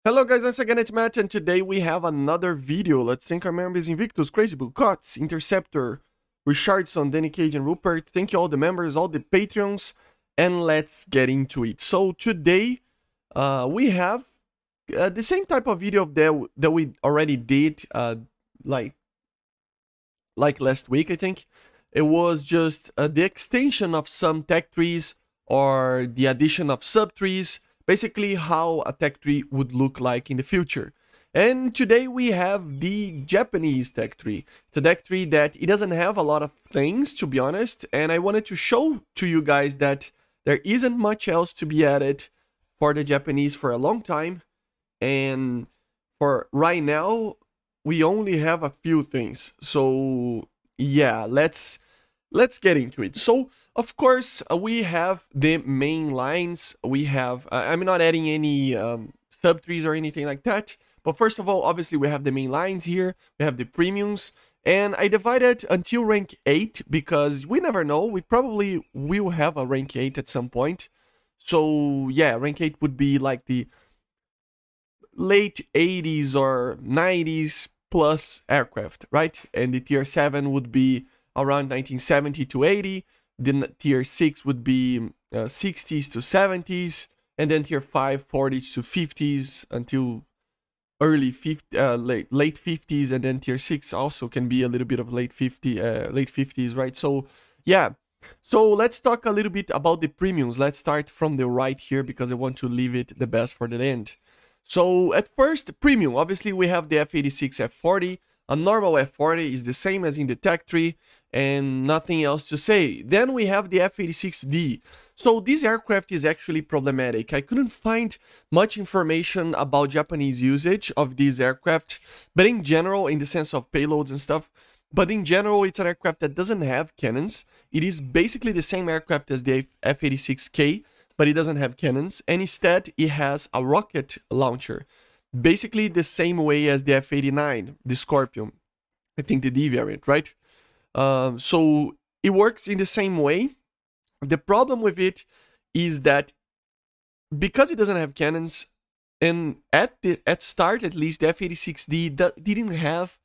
Hello guys, once again it's Matt, and today we have another video. Let's thank our members: Invictus, Crazy Bull, Cots, Interceptor, Richardson, Danny Cage, and Rupert. Thank you all the members, all the Patreons, and let's get into it. So today we have the same type of video that we already did like last week, I think. It was just the extension of some tech trees or the addition of subtrees. Basically how a tech tree would look like in the future. And today we have the Japanese tech tree. It's a tech tree that it doesn't have a lot of things, to be honest, and I wanted to show to you guys that there isn't much else to be added for the Japanese for a long time, and for right now we only have a few things. So yeah, let's get into it. So of course we have the main lines. We have I'm not adding any subtrees or anything like that, but first of all, obviously we have the main lines here. We have the premiums, and I divided until rank 8 because we never know, we probably will have a rank 8 at some point. So yeah, rank 8 would be like the late 80s or 90s plus aircraft, right? And the tier 7 would be around 1970 to 80. Then tier 6 would be 60s to 70s, and then tier 5 40s to 50s until early 50 late 50s, and then tier 6 also can be a little bit of late 50s, right? So yeah, so let's talk a little bit about the premiums. Let's start from the right here because I want to leave it the best for the end. So at first, premium, obviously we have the F86 F40. A normal F40 is the same as in the tech tree, and nothing else to say. Then we have the F86D. So this aircraft is actually problematic. I couldn't find much information about Japanese usage of this aircraft, but in general, in the sense of payloads and stuff, but in general, it's an aircraft that doesn't have cannons. It is basically the same aircraft as the F86K, but it doesn't have cannons, and instead it has a rocket launcher. Basically the same way as the F89, the Scorpion, I think the D variant, right? So it works in the same way. The problem with it is that because it doesn't have cannons, and at start at least, the F86D didn't have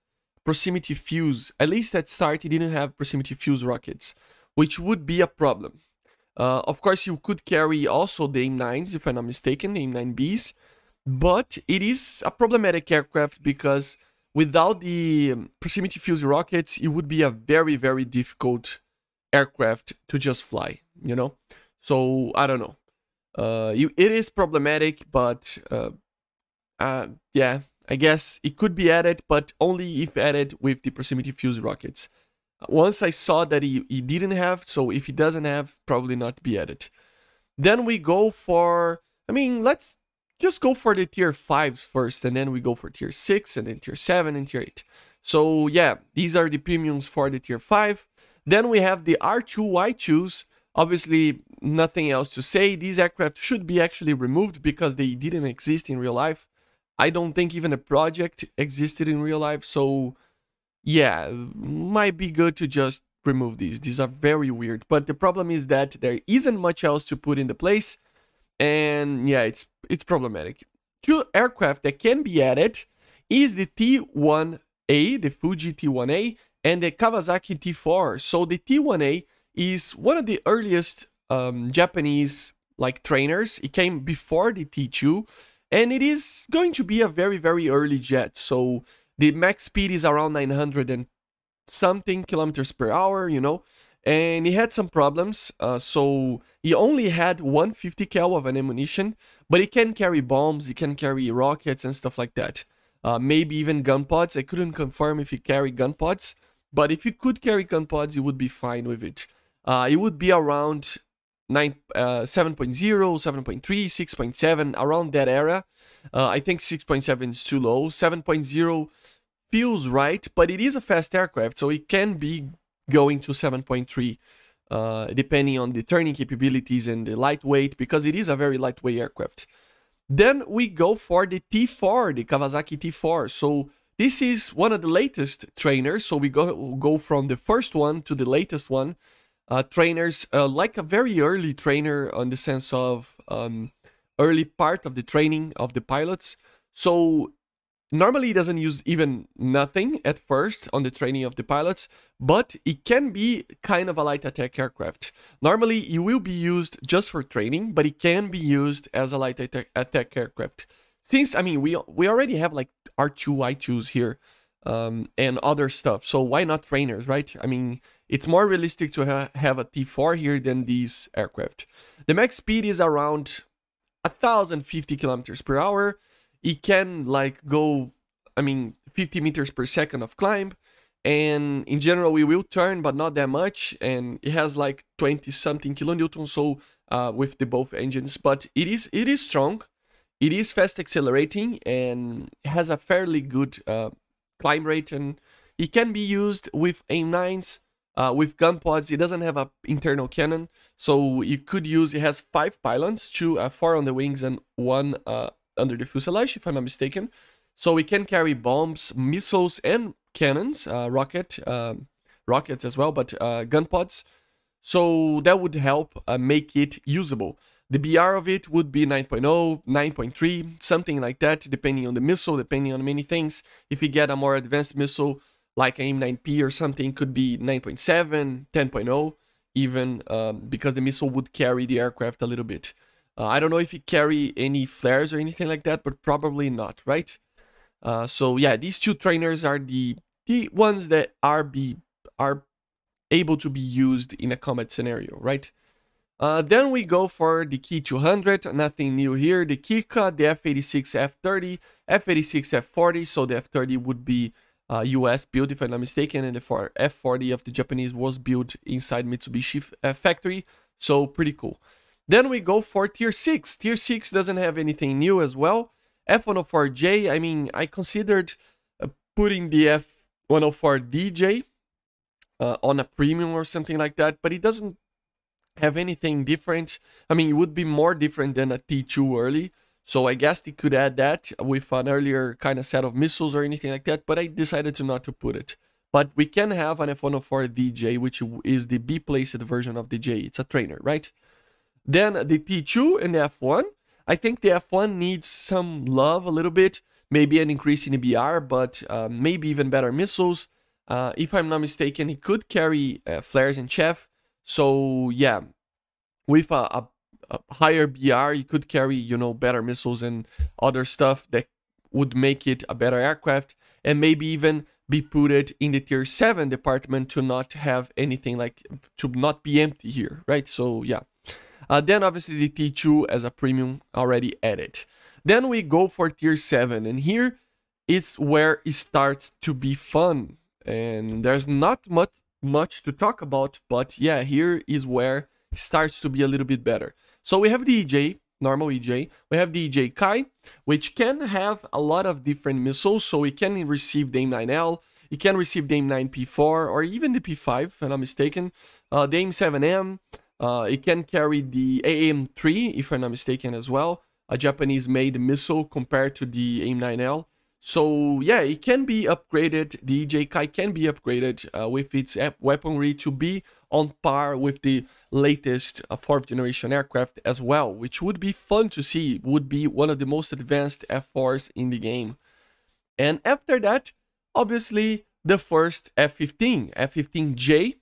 proximity fuse. At least at start it didn't have proximity fuse rockets, which would be a problem. Of course, you could carry also the AIM-9s, if I'm not mistaken, the AIM-9Bs, but it is a problematic aircraft because without the proximity fuse rockets, it would be a very, very difficult aircraft to just fly, you know? So, I don't know. It is problematic, but yeah, I guess it could be added, but only if added with the proximity fuse rockets. Once I saw that he didn't have, so if he doesn't have, probably not be added. Then we go for, I mean, let's just go for the tier 5s first, and then we go for tier 6, and then tier 7, and tier 8. So yeah, these are the premiums for the tier 5. Then we have the R2Y2s. Obviously, nothing else to say. These aircraft should be actually removed because they didn't exist in real life. I don't think even a project existed in real life, so yeah, might be good to just remove these. These are very weird, but the problem is that there isn't much else to put in the place, and yeah, it's problematic. Two aircraft that can be added is the T1A, the Fuji T1A, and the Kawasaki T4. So the T1A is one of the earliest Japanese like trainers. It came before the T2, and it is going to be a very, very early jet. So the max speed is around 900 and something kilometers per hour, you know, and he had some problems. So he only had 150 cal of an ammunition, but he can carry bombs, he can carry rockets and stuff like that. Maybe even gun pods. I couldn't confirm if he carried gun pods, but if he could carry gun pods, he would be fine with it. It would be around 7.0, 7.3, 6.7, around that era. I think 6.7 is too low. 7.0 feels right, but it is a fast aircraft, so it can be going to 7.3, depending on the turning capabilities and the lightweight, because it is a very lightweight aircraft. Then we go for the T4, the Kawasaki T4. So this is one of the latest trainers, so we go from the first one to the latest one. Trainers, like a very early trainer on the sense of early part of the training of the pilots. So normally it doesn't use even nothing at first on the training of the pilots, but it can be kind of a light attack aircraft. Normally it will be used just for training, but it can be used as a light attack aircraft. Since, I mean, we already have like R2, I2s here, and other stuff, so why not trainers, right? I mean, it's more realistic to have a T4 here than these aircraft. The max speed is around 1,050 kilometers per hour. It can like go, I mean, 50 meters per second of climb, and in general we will turn, but not that much, and it has like 20 something kilonewtons, so with the both engines, but it is strong, it is fast accelerating, and has a fairly good climb rate, and it can be used with AIM-9s, with gun pods. It doesn't have a internal cannon, so you could use, it has 5 pylons, 4 on the wings and 1 under the fuselage, if I'm not mistaken. So we can carry bombs, missiles, and cannons, rockets as well, but gun pods. So that would help make it usable. The BR of it would be 9.0, 9.3, something like that, depending on the missile, depending on many things. If you get a more advanced missile, like AIM-9P or something, could be 9.7, 10.0, even, because the missile would carry the aircraft a little bit. I don't know if it carry any flares or anything like that, but probably not, right? So yeah, these two trainers are the ones that are able to be used in a combat scenario, right? Then we go for the Ki 200, nothing new here. The Kika, the F-86 F-30, F-86 F-40, so the F-30 would be US built, if I'm not mistaken, and the F-40 of the Japanese was built inside Mitsubishi factory, so pretty cool. Then we go for Tier 6. Tier 6 doesn't have anything new as well. F-104J, I mean, I considered putting the F-104DJ on a premium or something like that, but it doesn't have anything different. I mean, it would be more different than a T2 early, so I guess they could add that with an earlier kind of set of missiles or anything like that, but I decided to not to put it. But we can have an F-104DJ, which is the B-placed version of the J. It's a trainer, right? Then the T2 and the F1. I think the F1 needs some love a little bit, maybe an increase in the BR, but maybe even better missiles. If I'm not mistaken, it could carry flares and chaff. So yeah, with a higher BR, you could carry, you know, better missiles and other stuff that would make it a better aircraft, and maybe even be put it in the Tier 7 department to not have anything like, to not be empty here, right? So yeah. Then obviously the T2 as a premium already added. Then we go for Tier 7, and here is where it starts to be fun. And there's not much to talk about, but yeah, here is where it starts to be a little bit better. So we have the EJ, normal EJ. We have the EJ Kai, which can have a lot of different missiles. So it can receive the AIM-9L, it can receive the AIM-9P4, or even the P5, if I'm not mistaken. The AIM-7M. It can carry the AM-3, if I'm not mistaken, as well. A Japanese-made missile compared to the AIM-9L. So yeah, it can be upgraded. The EJ Kai can be upgraded with its weaponry to be on par with the latest 4th generation aircraft as well, which would be fun to see. Would be one of the most advanced F4s in the game. And after that, obviously, the first F-15, F-15J.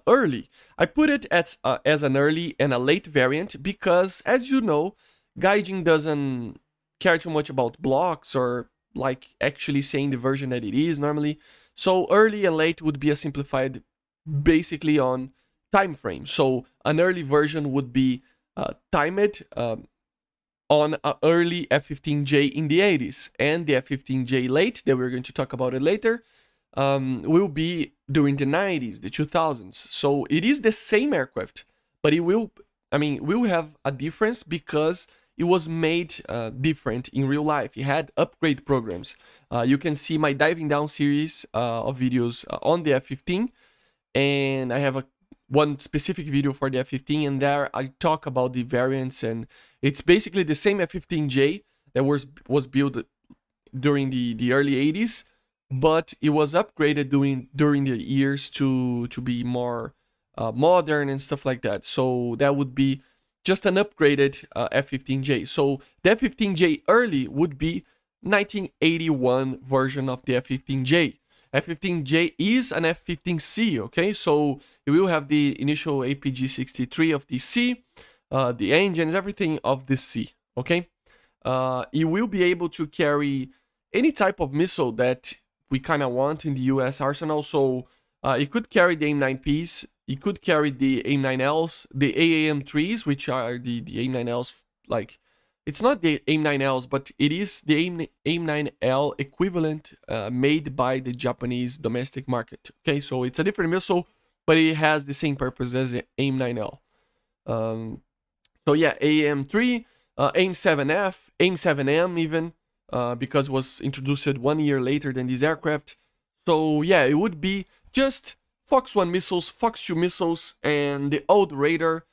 Early. I put it as an early and a late variant because, as you know, Gaijin doesn't care too much about blocks or like actually saying the version that it is normally. So early and late would be a simplified basically on time frame. So an early version would be timed on an early F-15J in the 80s, and the F-15J late, that we're going to talk about it later, will be during the 90s, the 2000s. So it is the same aircraft, but it will, I mean, will have a difference because it was made different in real life. It had upgrade programs. You can see my diving down series of videos on the F-15, and I have one specific video for the F-15, and there I talk about the variants, and it's basically the same F-15J that was built during the early 80s, but it was upgraded during the years to be more modern and stuff like that. So that would be just an upgraded F-15J. So the F-15J early would be 1981 version of the F-15J. F-15J is an F-15C, okay? So it will have the initial APG-63 of the C, the engines, everything of the C, okay? It will be able to carry any type of missile that we kind of want in the US arsenal. So it could carry the AIM-9Ps, it could carry the AIM-9Ls, the AAM-3s, which are the AIM-9Ls, like, it's not the AIM-9Ls, but it is the AIM-9L equivalent made by the Japanese domestic market. Okay, so it's a different missile, but it has the same purpose as the AIM-9L. So yeah, AAM-3, AIM-7F, AIM-7M even, because it was introduced 1 year later than this aircraft. So yeah, it would be just Fox 1 missiles, Fox 2 missiles, and the old radar,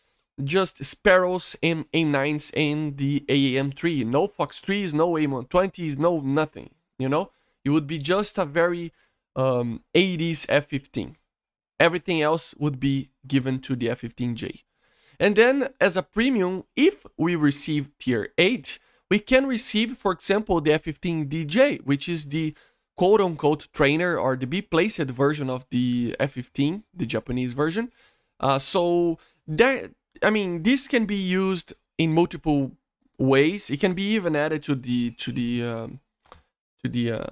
just Sparrows, AIM-9s, and the AAM-3. No Fox 3s, no AIM-120s, no nothing, you know? It would be just a very 80s F-15. Everything else would be given to the F-15J. And then, as a premium, if we receive Tier 8, we can receive, for example, the F-15DJ, which is the quote-unquote trainer or the B-placed version of the F-15, the Japanese version. So that, I mean, this can be used in multiple ways. It can be even added to the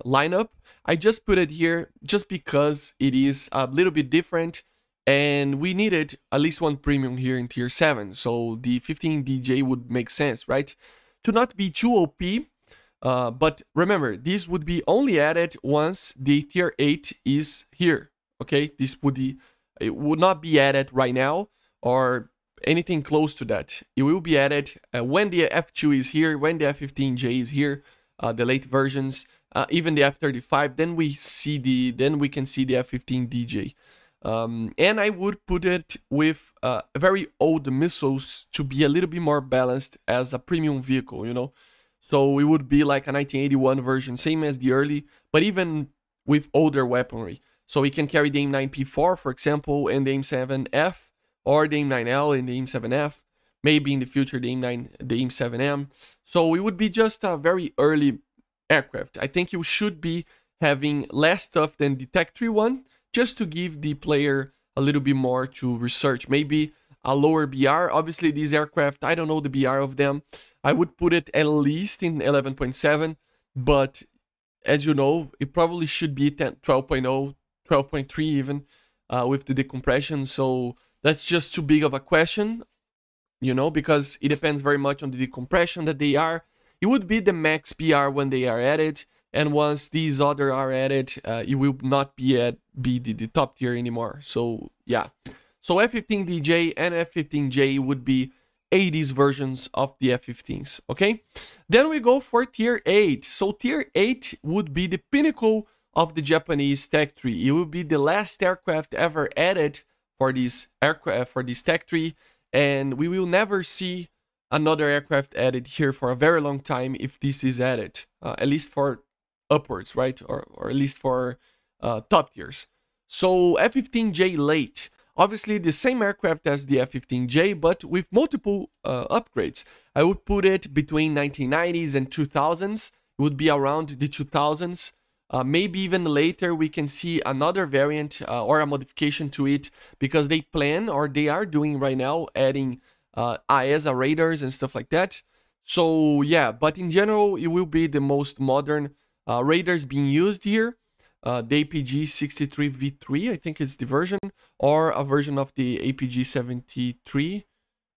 lineup. I just put it here just because it is a little bit different, and we needed at least one premium here in Tier 7. So the 15DJ would make sense, right? To not be too OP, but remember, this would be only added once the Tier 8 is here. Okay, this would be, it would not be added right now or anything close to that. It will be added when the F2 is here, when the F-15J is here, the late versions, even the F-35. Then we can see the F-15DJ. And I would put it with very old missiles to be a little bit more balanced as a premium vehicle, you know. So it would be like a 1981 version, same as the early, but even with older weaponry. So it can carry the AIM-9P4, for example, and the AIM-7F, or the AIM-9L and the AIM-7F, maybe in the future the AIM-7M. So it would be just a very early aircraft. I think you should be having less stuff than the Tech 3 one, just to give the player a little bit more to research. Maybe a lower BR. Obviously, these aircraft, I don't know the BR of them. I would put it at least in 11.7, but as you know, it probably should be 12.0, 12.3 even, with the decompression. So that's just too big of a question, you know, because it depends very much on the decompression that they are. It would be the max BR when they are added, and once these other are added, it will not be the top tier anymore. So yeah, so F-15DJ and F-15J would be 80s versions of the F-15s, okay? Then we go for Tier 8. So Tier 8 would be the pinnacle of the Japanese Tech 3. It would be the last aircraft ever added for this aircraft, for this Tech 3, and we will never see another aircraft added here for a very long time if this is added, at least for upwards, right? Or at least for top tiers. So F-15J late. Obviously the same aircraft as the F-15J, but with multiple upgrades. I would put it between 1990s and 2000s. It would be around the 2000s. Maybe even later we can see another variant or a modification to it, because they plan, or they are doing right now, adding AESA radars and stuff like that. So yeah, but in general, it will be the most modern radars being used here. The APG-63V3, I think it's the version, or a version of the APG-73.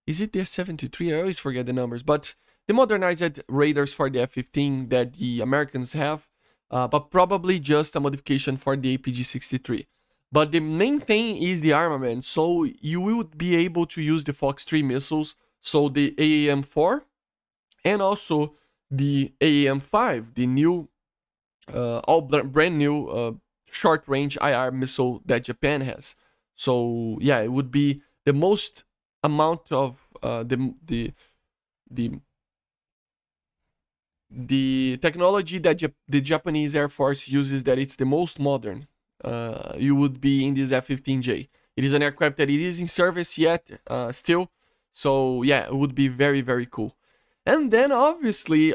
Is it the 73? I always forget the numbers, but the modernized radars for the F-15 that the Americans have, but probably just a modification for the APG-63. But the main thing is the armament, so you will be able to use the Fox 3 missiles, so the AAM-4, and also the AAM-5, the new all brand new short-range IR missile that Japan has. So yeah, it would be the most amount of the technology that the Japanese Air Force uses, that it's the most modern. You would be in this F-15J. It is an aircraft that it is in service yet still. So yeah, it would be very, very cool. And then obviously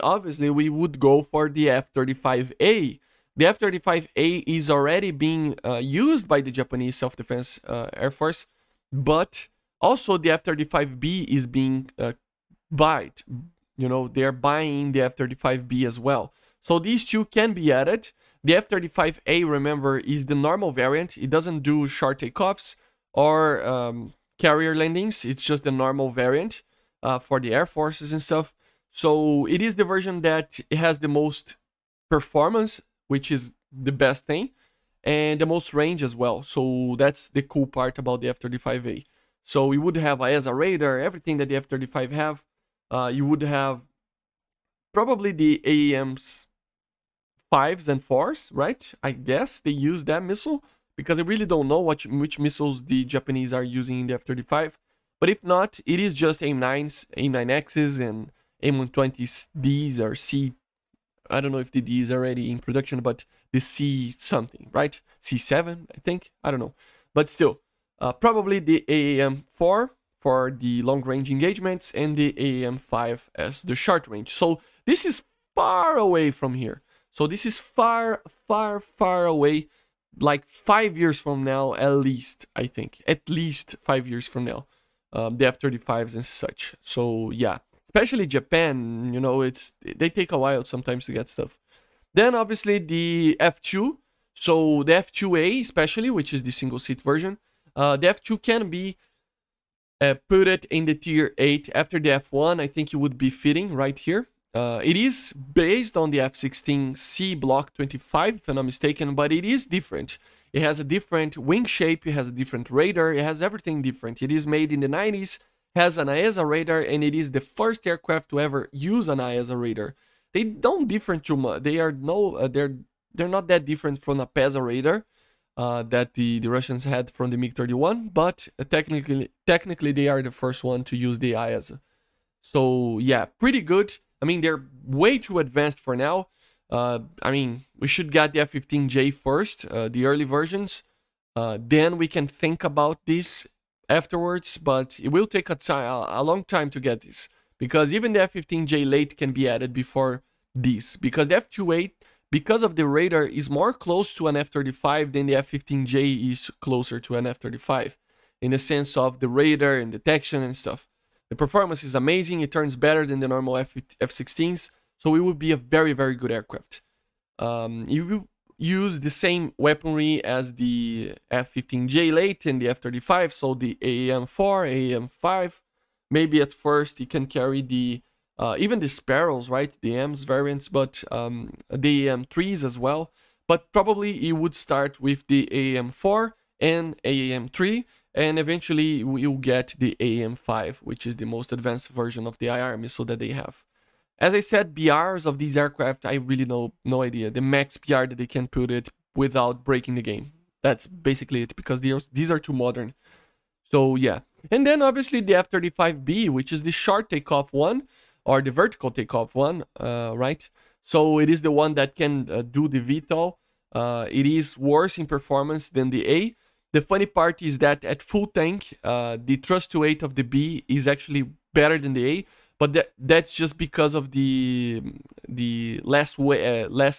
we would go for the F-35A. The F-35A is already being used by the Japanese Self-Defense Air Force, but also the F-35B is being bought. You know, they're buying the F-35B as well. So these two can be added. The F-35A, remember, is the normal variant. It doesn't do short takeoffs or carrier landings. It's just the normal variant for the Air Forces and stuff. So it is the version that has the most performance, which is the best thing, and the most range as well. So that's the cool part about the F-35A. So we would have ESA radar, everything that the F-35 have. You would have probably the AEM's 5s and 4s, right? I guess they use that missile, because I really don't know which missiles the Japanese are using in the F-35. But if not, it is just AIM-9s, AIM-9Xs, and AIM-120Ds or C. I don't know if the D is already in production, but the C something, right? C7, I think. I don't know. But still, probably the AAM-4 for the long-range engagements and the AAM-5 as the short range. So this is far away from here. So this is far, far, far away, like 5 years from now, at least, I think. At least 5 years from now, the F-35s and such. So yeah, especially Japan, you know, they take a while sometimes to get stuff. Then obviously the F2. So the F2A especially, which is the single-seat version, the F2 can be put it in the tier 8 after the F1. I think it would be fitting right here. It is based on the F-16C Block 25, if I'm not mistaken, but it is different. It has a different wing shape, it has a different radar, it has everything different. It is made in the 90s, has an ESA radar, and it is the first aircraft to ever use an ESA radar. They don't differ too much. They are they're not that different from a PESA radar that the Russians had from the MiG-31, but technically they are the first one to use the ESA. So yeah, pretty good. I mean, they're way too advanced for now. I mean, we should get the F-15J first, the early versions. Then we can think about this afterwards, but it will take a long time to get this, because even the F-15J late can be added before this, because the F-28, because of the radar, is more close to an F-35 than the F-15J is closer to an F-35, in the sense of the radar and detection and stuff. The performance is amazing, it turns better than the normal F-16s, so it would be a very, very good aircraft. You will use the same weaponry as the F-15J late and the F-35, so the AAM-4, AAM-5. Maybe at first it can carry the even the Sparrows, right? The AMS variants, but the AAM-3s as well. But probably it would start with the AAM-4 and AAM-3, and eventually you'll get the AAM-5, which is the most advanced version of the IR missile that they have. As I said, BRs of these aircraft, I really know no idea. The max BR that they can put it without breaking the game. That's basically it, because these are too modern. So yeah. And then obviously the F-35B, which is the short takeoff one, or the vertical takeoff one, right? So it is the one that can do the VTOL. It is worse in performance than the A. The funny part is that at full tank, the thrust to weight of the B is actually better than the A, but that's just because of the less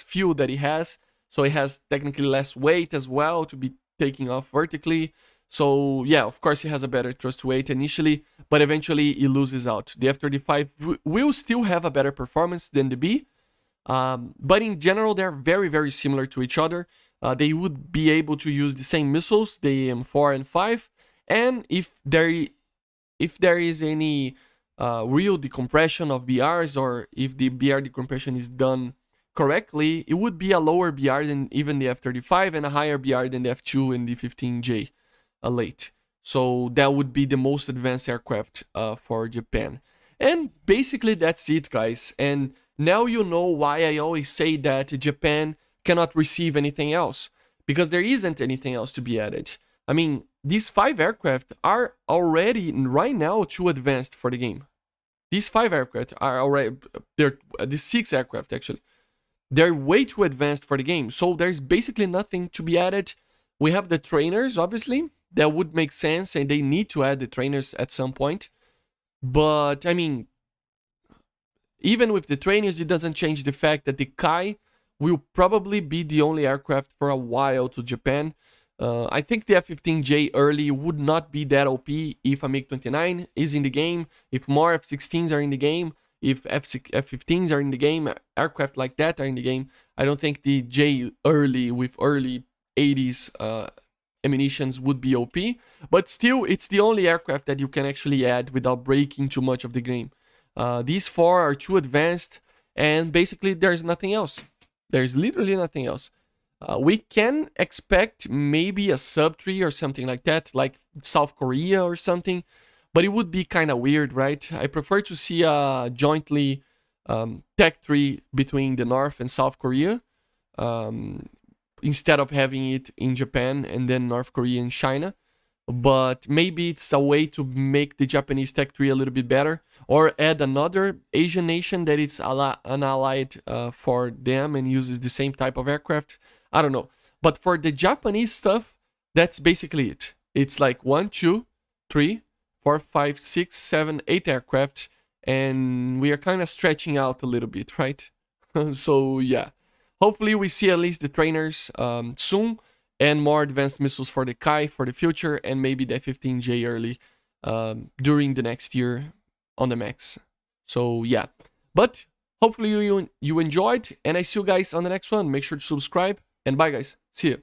fuel that it has. So it has technically less weight as well to be taking off vertically. So yeah, of course it has a better thrust to weight initially, but eventually it loses out. The F-35 will still have a better performance than the B, but in general they're very, very similar to each other. They would be able to use the same missiles, the AIM-4 and 5, and if there is any real decompression of BRs, or if the BR decompression is done correctly, it would be a lower BR than even the F-35 and a higher BR than the F-2 and the 15J late. So that would be the most advanced aircraft for Japan. And basically that's it, guys. And now you know why I always say that Japan cannot receive anything else, because there isn't anything else to be added. I mean, these 5 aircraft are already right now too advanced for the game. These 5 aircraft are already, the 6 aircraft actually, they're way too advanced for the game. So there's basically nothing to be added. We have the trainers, obviously, that would make sense, and they need to add the trainers at some point. But I mean, even with the trainers, it doesn't change the fact that the Kai will probably be the only aircraft for a while to Japan. I think the F-15J early would not be that OP if a MiG-29 is in the game, if more F-16s are in the game, if F-15s are in the game, aircraft like that are in the game. I don't think the J early with early 80s ammunitions would be OP, but still, it's the only aircraft that you can actually add without breaking too much of the game. These 4 are too advanced, and basically there's nothing else. There's literally nothing else. We can expect maybe a sub-tree or something like that, like South Korea or something, but it would be kind of weird, right? I prefer to see a jointly tech tree between the North and South Korea, instead of having it in Japan and then North Korea and China. But maybe it's a way to make the Japanese tech tree a little bit better, or add another Asian nation that is an allied for them and uses the same type of aircraft. I don't know. But for the Japanese stuff, that's basically it. It's like 1, 2, 3, 4, 5, 6, 7, 8 aircraft, and we are kind of stretching out a little bit, right? So yeah, hopefully we see at least the trainers soon, and more advanced missiles for the Kai for the future, and maybe the F-15J early during the next year on the max. So yeah, but hopefully you enjoyed, and I see you guys on the next one. Make sure to subscribe, and bye guys, see you.